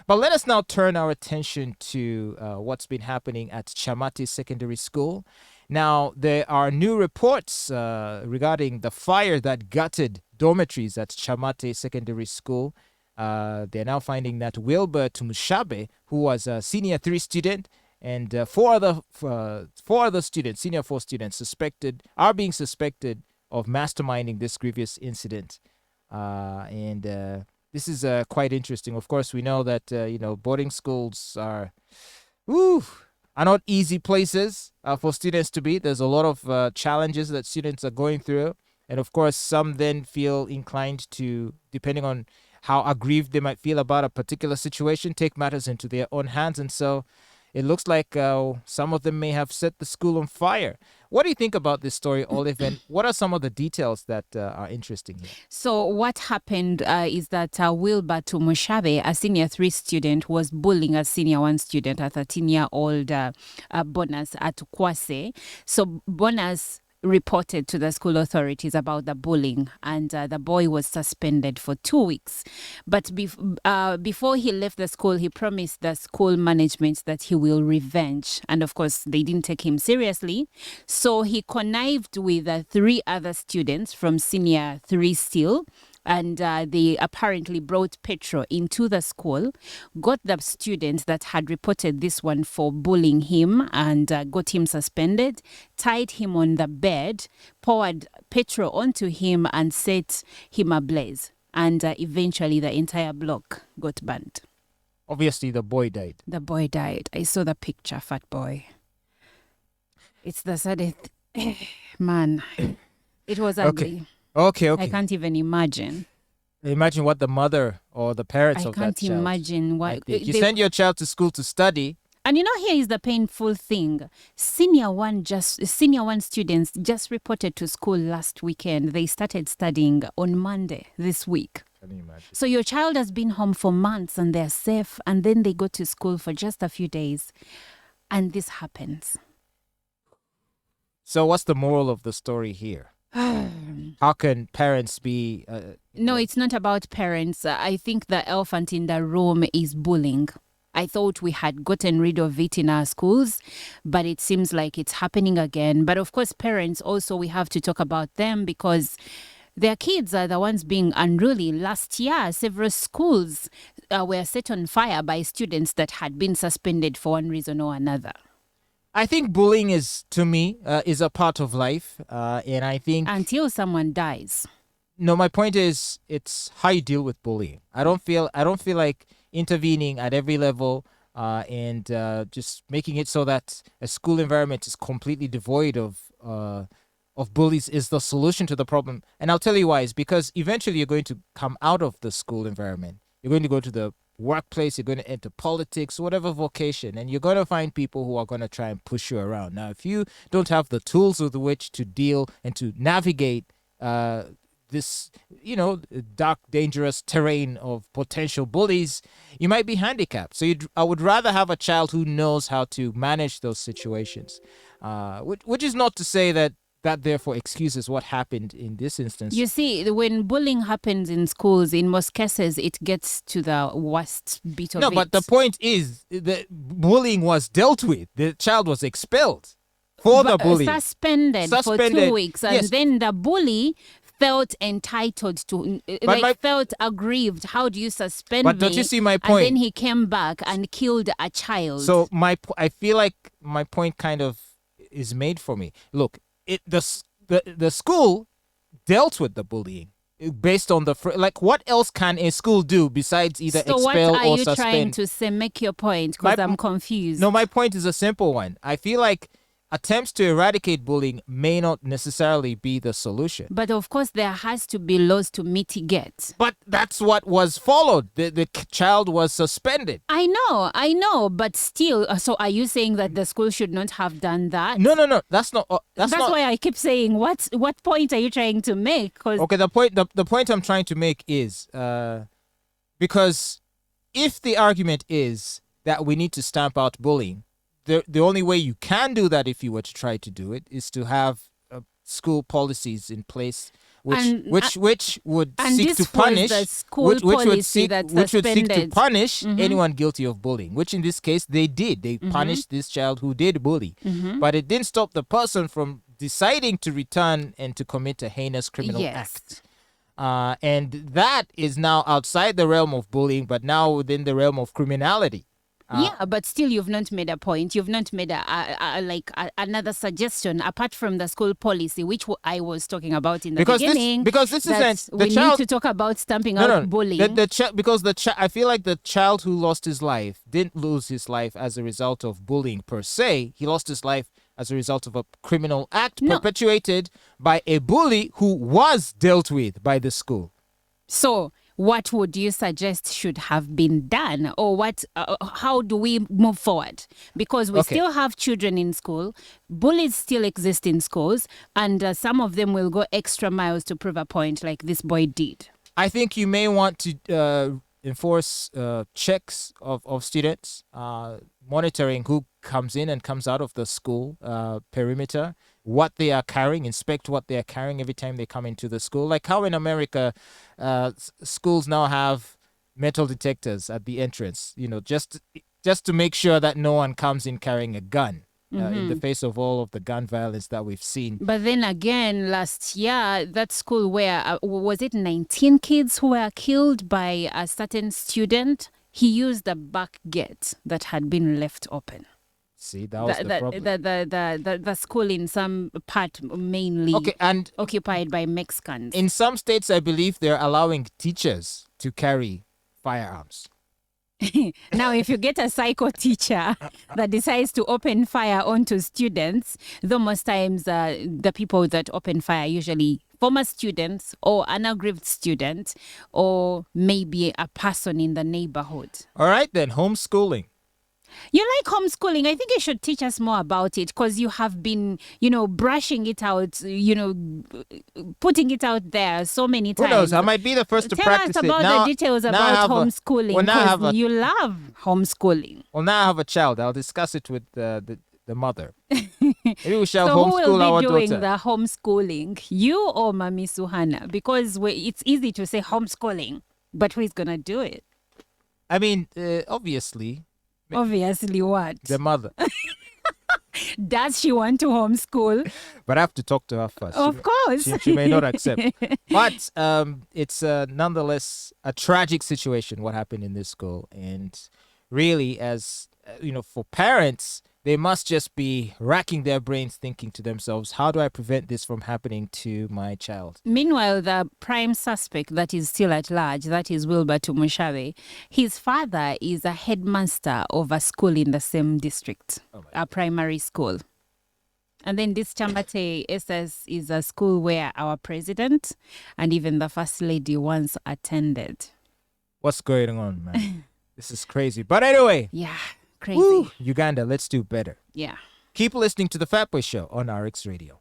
But let us now turn our attention to what's been happening at Chamati Secondary School. Now, there are new reports regarding the fire that gutted dormitories at Chamati Secondary School. They're now finding that Wilber Tumushabe, who was a senior 3 student, and four other students, senior 4 students, are being suspected of masterminding this grievous incident. This is quite interesting. Of course, we know that boarding schools are not easy places for students to be. There's a lot of challenges that students are going through, and of course, some then feel inclined to, depending on how aggrieved they might feel about a particular situation, take matters into their own hands. And so it looks like some of them may have set the school on fire. What do you think about this story, Olive? And what are some of the details that are interesting here? So what happened is that Wilber Tumushabe, a senior 3 student, was bullying a senior 1 student, a 13-year-old Bonus Atukwatse. So Bonus reported to the school authorities about the bullying, and the boy was suspended for 2 weeks. But before he left the school, he promised the school management that he will revenge. And of course, they didn't take him seriously. So he connived with 3 other students from senior 3 still. And they apparently brought petrol into the school, got the student that had reported this one for bullying him and got him suspended, tied him on the bed, poured petrol onto him and set him ablaze. And eventually the entire block got burnt. Obviously, the boy died. The boy died. I saw the picture, Fatboy. It's the saddest. Man, it was ugly. Okay. I can't even imagine. Imagine what the mother or the parents of that child. I can't imagine what. You send your child to school to study. And here is the painful thing. Senior 1 students just reported to school last weekend. They started studying on Monday this week. Can you imagine? So your child has been home for months and they're safe, and then they go to school for just a few days, and this happens. So what's the moral of the story here? How can parents be... No, it's not about parents. I think the elephant in the room is bullying. I thought we had gotten rid of it in our schools, but it seems like it's happening again. But of course, parents also, we have to talk about them because their kids are the ones being unruly. Last year, several schools were set on fire by students that had been suspended for one reason or another. I think bullying is a part of life, and I think until someone dies. No, my point is it's how you deal with bullying. I don't feel like intervening at every level and just making it so that a school environment is completely devoid of bullies is the solution to the problem. And I'll tell you why. It's because eventually you're going to come out of the school environment. You're going to go to the workplace, you're going to enter politics, whatever vocation, and you're going to find people who are going to try and push you around. Now, if you don't have the tools with which to deal and to navigate this, dark, dangerous terrain of potential bullies, you might be handicapped. So I would rather have a child who knows how to manage those situations, which is not to say that therefore excuses what happened in this instance. You see, when bullying happens in schools, in most cases, it gets to the worst bit of it. No, but the point is that bullying was dealt with. The child was expelled for the bullying. Suspended for 2 weeks. And then the bully felt entitled to, felt aggrieved. How do you suspend me? But don't you see my point? And then he came back and killed a child. So I feel like my point kind of is made for me. Look, the school dealt with the bullying based on what else can a school do besides either expel or suspend? So what are you trying to say? Make your point, because I'm confused. No, my point is a simple one. I feel like attempts to eradicate bullying may not necessarily be the solution. But of course, there has to be laws to mitigate. But that's what was followed. The child was suspended. I know, but still. So are you saying that the school should not have done that? No. That's not. That's why I keep saying, what point are you trying to make? Okay, the point I'm trying to make is because if the argument is that we need to stamp out bullying, the only way you can do that, if you were to try to do it, is to have school policies in place which would and seek this to punish was the school which would policy seek that which would seek to suspended. punish anyone guilty of bullying, which in this case they did. They punished this child who did bully, but it didn't stop the person from deciding to return and to commit a heinous criminal act. And that is now outside the realm of bullying, but now within the realm of criminality. Yeah, but still you've not made a point. You've not made another suggestion apart from the school policy, which I was talking about in the beginning. Because this isn't we need to talk about stamping out bullying. Because I feel like the child who lost his life didn't lose his life as a result of bullying per se. He lost his life as a result of a criminal act perpetuated by a bully who was dealt with by the school. So what would you suggest should have been done, or what? How do we move forward? Because we still have children in school, bullies still exist in schools, and some of them will go extra miles to prove a point, like this boy did. I think you may want to enforce checks of students, monitoring who comes in and comes out of the school perimeter, what they are carrying, inspect what they are carrying every time they come into the school. Like how in America, schools now have metal detectors at the entrance, just to make sure that no one comes in carrying a gun. In the face of all of the gun violence that we've seen. But then again, last year, that school where, was it 19 kids who were killed by a certain student? He used the back gate that had been left open. See, that was the problem. The school in some part mainly and occupied by Mexicans. In some states, I believe they're allowing teachers to carry firearms. Now, if you get a psycho teacher that decides to open fire onto students, though most times the people that open fire are usually former students or an aggrieved student or maybe a person in the neighborhood. All right, then, homeschooling. You like homeschooling. I think you should teach us more about it because you have been, brushing it out, putting it out there so many times. Who knows? I might be the first to practice it. Tell us about the details about homeschooling because you love homeschooling. Well, now I have a child. I'll discuss it with the mother. Maybe we shall homeschool our daughter. So who will be doing the homeschooling? You or Mami Suhana? Because it's easy to say homeschooling, but who is going to do it? I mean, obviously... Obviously what? The mother. Does she want to homeschool? But I have to talk to her first. Of course. She may not accept. But it's nonetheless a tragic situation, what happened in this school. And really, as for parents, they must just be racking their brains thinking to themselves, how do I prevent this from happening to my child? Meanwhile, the prime suspect that is still at large, that is Wilber Tumushabe, his father is a headmaster of a school in the same district, a primary school. And then this Chamati SS is a school where our president and even the first lady once attended. What's going on, man? This is crazy. But anyway. Yeah. Crazy. Woo, Uganda, let's do better. Yeah. Keep listening to The Fatboy Show on RX Radio.